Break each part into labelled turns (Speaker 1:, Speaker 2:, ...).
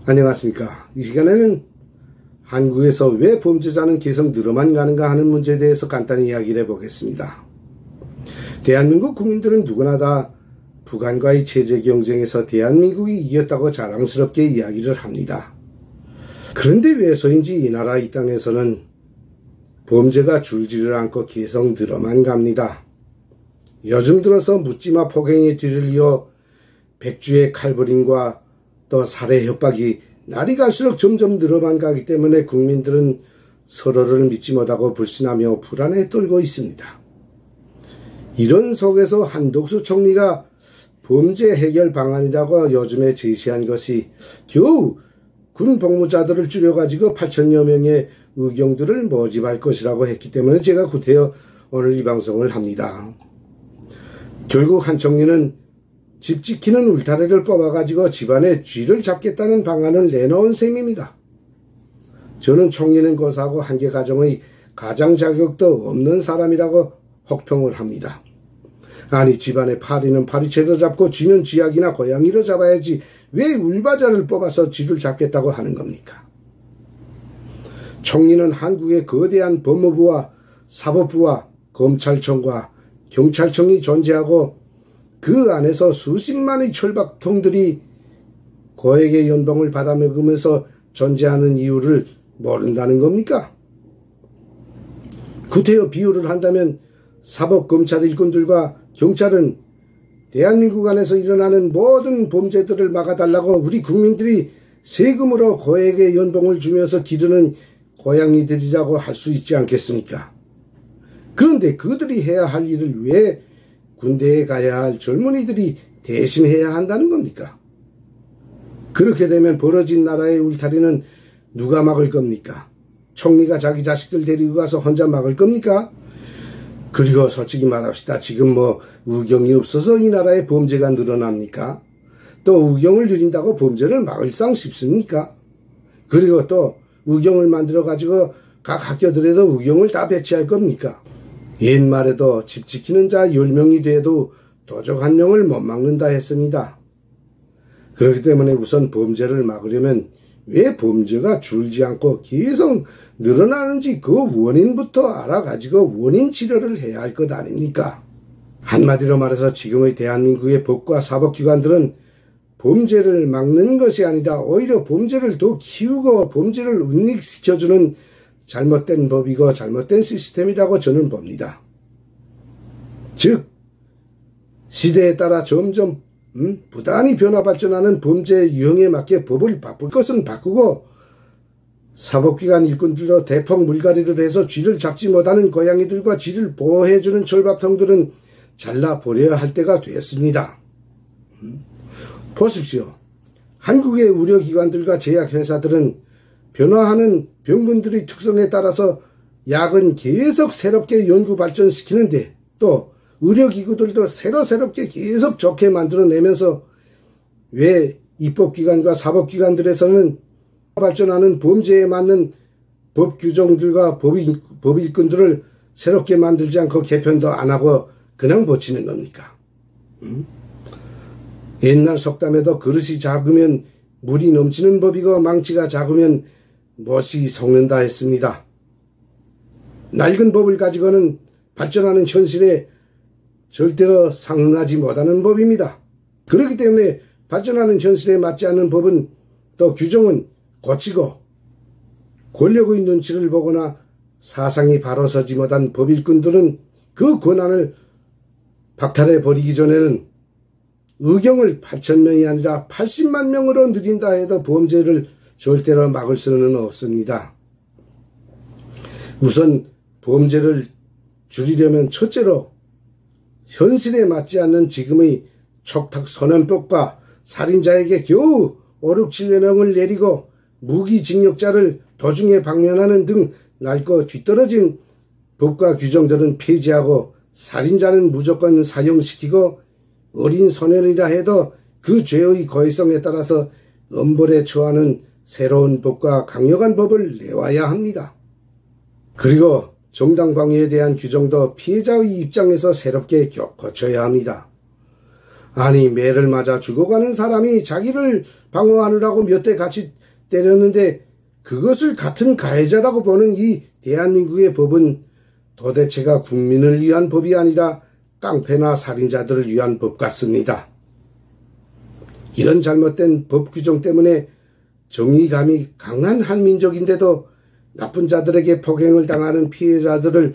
Speaker 1: 안녕하십니까. 이 시간에는 한국에서 왜 범죄자는 계속 늘어만 가는가 하는 문제에 대해서 간단히 이야기를 해보겠습니다. 대한민국 국민들은 누구나 다 북한과의 체제 경쟁에서 대한민국이 이겼다고 자랑스럽게 이야기를 합니다. 그런데 왜서인지 이 나라 이 땅에서는 범죄가 줄지를 않고 계속 늘어만 갑니다. 요즘 들어서 묻지마 폭행의 뒤를 이어 백주의 칼부림과 또 살해 협박이 날이 갈수록 점점 늘어만 가기 때문에 국민들은 서로를 믿지 못하고 불신하며 불안에 떨고 있습니다. 이런 속에서 한덕수 총리가 범죄 해결 방안이라고 요즘에 제시한 것이 겨우 군 복무자들을 줄여가지고 8천여 명의 의경들을 모집할 것이라고 했기 때문에 제가 구태여 오늘 이 방송을 합니다. 결국 한 총리는 집 지키는 울타리를 뽑아가지고 집안의 쥐를 잡겠다는 방안을 내놓은 셈입니다. 저는 총리는 고사하고 한 개 가정의 가장 자격도 없는 사람이라고 혹평을 합니다. 아니 집안의 파리는 파리채로 잡고 쥐는 쥐약이나 고양이로 잡아야지 왜 울바자를 뽑아서 쥐를 잡겠다고 하는 겁니까? 총리는 한국의 거대한 법무부와 사법부와 검찰청과 경찰청이 존재하고 그 안에서 수십만의 철밥통들이 고액의 연봉을 받아먹으면서 존재하는 이유를 모른다는 겁니까? 구태여 비유를 한다면 사법 검찰 일꾼들과 경찰은 대한민국 안에서 일어나는 모든 범죄들을 막아달라고 우리 국민들이 세금으로 고액의 연봉을 주면서 기르는 고양이들이라고 할 수 있지 않겠습니까? 그런데 그들이 해야 할 일을 왜 군대에 가야 할 젊은이들이 대신해야 한다는 겁니까? 그렇게 되면 벌어진 나라의 울타리는 누가 막을 겁니까? 총리가 자기 자식들 데리고 가서 혼자 막을 겁니까? 그리고 솔직히 말합시다. 지금 의경이 없어서 이 나라에 범죄가 늘어납니까? 또 의경을 줄인다고 범죄를 막을 상 싶습니까? 그리고 또 의경을 만들어 가지고 각 학교들에도 의경을 다 배치할 겁니까? 옛말에도 집 지키는 자 10명이 돼도 도적 1명을 못 막는다 했습니다. 그렇기 때문에 우선 범죄를 막으려면 왜 범죄가 줄지 않고 계속 늘어나는지 그 원인부터 알아가지고 원인 치료를 해야 할 것 아닙니까? 한마디로 말해서 지금의 대한민국의 법과 사법기관들은 범죄를 막는 것이 아니라 오히려 범죄를 더 키우고 범죄를 은닉시켜주는 잘못된 법이고 잘못된 시스템이라고 저는 봅니다. 즉 시대에 따라 점점 부단히 변화 발전하는 범죄 유형에 맞게 법을 바꿀 것은 바꾸고 사법기관 일꾼들도 대폭 물갈이를 해서 쥐를 잡지 못하는 고양이들과 쥐를 보호해주는 철밥통들은 잘라버려야 할 때가 됐습니다. 보십시오. 한국의 의료기관들과 제약회사들은 변화하는 병군들의 특성에 따라서 약은 계속 새롭게 연구 발전시키는데 또 의료기구들도 새롭게 계속 좋게 만들어내면서 왜 입법기관과 사법기관들에서는 발전하는 범죄에 맞는 법규정들과 법일꾼들을 새롭게 만들지 않고 개편도 안 하고 그냥 버티는 겁니까? 옛날 속담에도 그릇이 작으면 물이 넘치는 법이고 망치가 작으면 못이 속는다 했습니다. 낡은 법을 가지고는 발전하는 현실에 절대로 상응하지 못하는 법입니다. 그렇기 때문에 발전하는 현실에 맞지 않는 법은 또 규정은 고치고 권력의 눈치를 보거나 사상이 바로 서지 못한 법일꾼들은 그 권한을 박탈해버리기 전에는 의경을 8,000명이 아니라 80만 명으로 늘린다 해도 범죄를 절대로 막을 수는 없습니다. 우선 범죄를 줄이려면 첫째로 현실에 맞지 않는 지금의 촉탁소년법과 살인자에게 겨우 5, 6, 7년형을 내리고 무기징역자를 도중에 방면하는 등 낡고 뒤떨어진 법과 규정들은 폐지하고 살인자는 무조건 사형시키고 어린 소년이라 해도 그 죄의 고의성에 따라서 엄벌에 처하는 새로운 법과 강력한 법을 내와야 합니다. 그리고 정당방위에 대한 규정도 피해자의 입장에서 새롭게 고쳐야 합니다. 아니 매를 맞아 죽어가는 사람이 자기를 방어하느라고 몇 대 같이 때렸는데 그것을 같은 가해자라고 보는 이 대한민국의 법은 도대체가 국민을 위한 법이 아니라 깡패나 살인자들을 위한 법 같습니다. 이런 잘못된 법 규정 때문에 정의감이 강한 한민족인데도 나쁜 자들에게 폭행을 당하는 피해자들을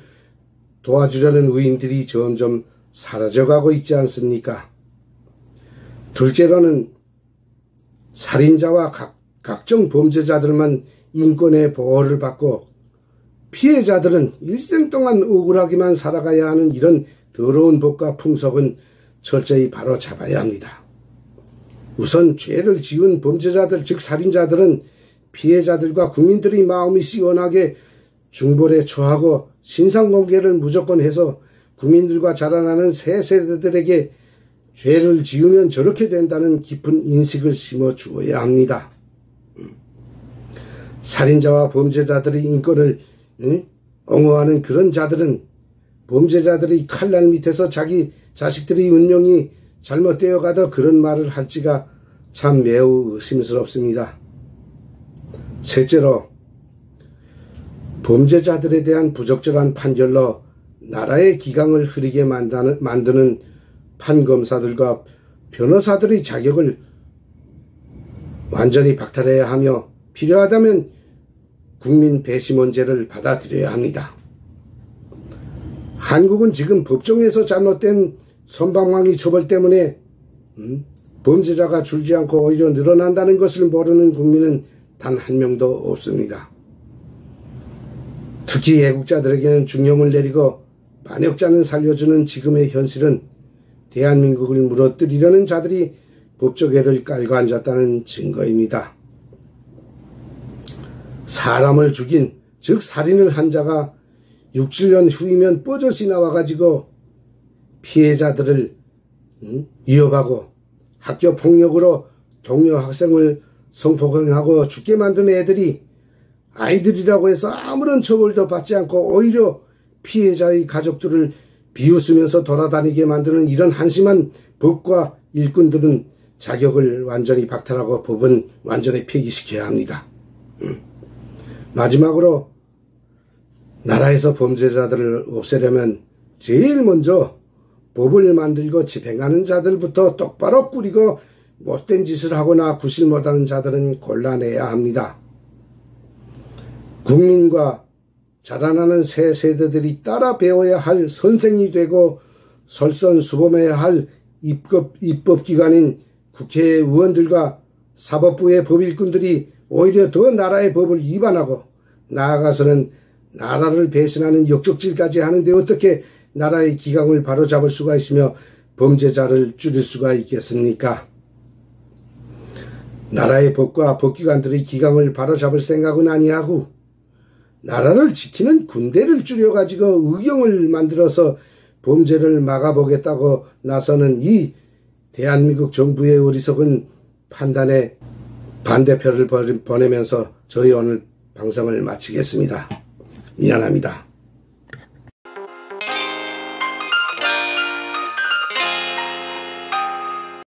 Speaker 1: 도와주려는 의인들이 점점 사라져가고 있지 않습니까? 둘째로는 살인자와 각종 범죄자들만 인권의 보호를 받고 피해자들은 일생 동안 억울하기만 살아가야 하는 이런 더러운 법과 풍속은 철저히 바로잡아야 합니다. 우선 죄를 지은 범죄자들 즉 살인자들은 피해자들과 국민들이 마음이 시원하게 중벌에 처하고 신상공개를 무조건 해서 국민들과 자라나는 새 세대들에게 죄를 지으면 저렇게 된다는 깊은 인식을 심어주어야 합니다. 살인자와 범죄자들의 인권을 옹호하는 그런 자들은 범죄자들이 칼날 밑에서 자기 자식들의 운명이 잘못되어 가도 그런 말을 할지가 참 매우 의심스럽습니다. 셋째로 범죄자들에 대한 부적절한 판결로 나라의 기강을 흐리게 만드는 판검사들과 변호사들의 자격을 완전히 박탈해야 하며 필요하다면 국민 배심원제를 받아들여야 합니다. 한국은 지금 법정에서 잘못된 솜방망이 처벌 때문에 범죄자가 줄지 않고 오히려 늘어난다는 것을 모르는 국민은 단 한 명도 없습니다. 특히 애국자들에게는 중형을 내리고 반역자는 살려주는 지금의 현실은 대한민국을 무너뜨리려는 자들이 법조계를 깔고 앉았다는 증거입니다. 사람을 죽인 즉 살인을 한 자가 6, 7년 후이면 뽀젓이 나와가지고 피해자들을 위협하고 학교 폭력으로 동료 학생을 성폭행하고 죽게 만든 애들이 아이들이라고 해서 아무런 처벌도 받지 않고 오히려 피해자의 가족들을 비웃으면서 돌아다니게 만드는 이런 한심한 법과 일꾼들은 자격을 완전히 박탈하고 법은 완전히 폐기시켜야 합니다. 마지막으로 나라에서 범죄자들을 없애려면 제일 먼저 법을 만들고 집행하는 자들부터 똑바로 꾸리고 못된 짓을 하거나 구실 못하는 자들은 골라내야 합니다. 국민과 자라나는 새 세대들이 따라 배워야 할 선생이 되고 솔선수범해야 할 입법기관인 국회의원들과 사법부의 법일꾼들이 오히려 더 나라의 법을 위반하고 나아가서는 나라를 배신하는 역적질까지 하는데 어떻게 나라의 기강을 바로잡을 수가 있으며 범죄자를 줄일 수가 있겠습니까? 나라의 법과 법기관들의 기강을 바로잡을 생각은 아니하고 나라를 지키는 군대를 줄여가지고 의경을 만들어서 범죄를 막아보겠다고 나서는 이 대한민국 정부의 어리석은 판단에 반대표를 보내면서 저희 오늘 방송을 마치겠습니다. 미안합니다.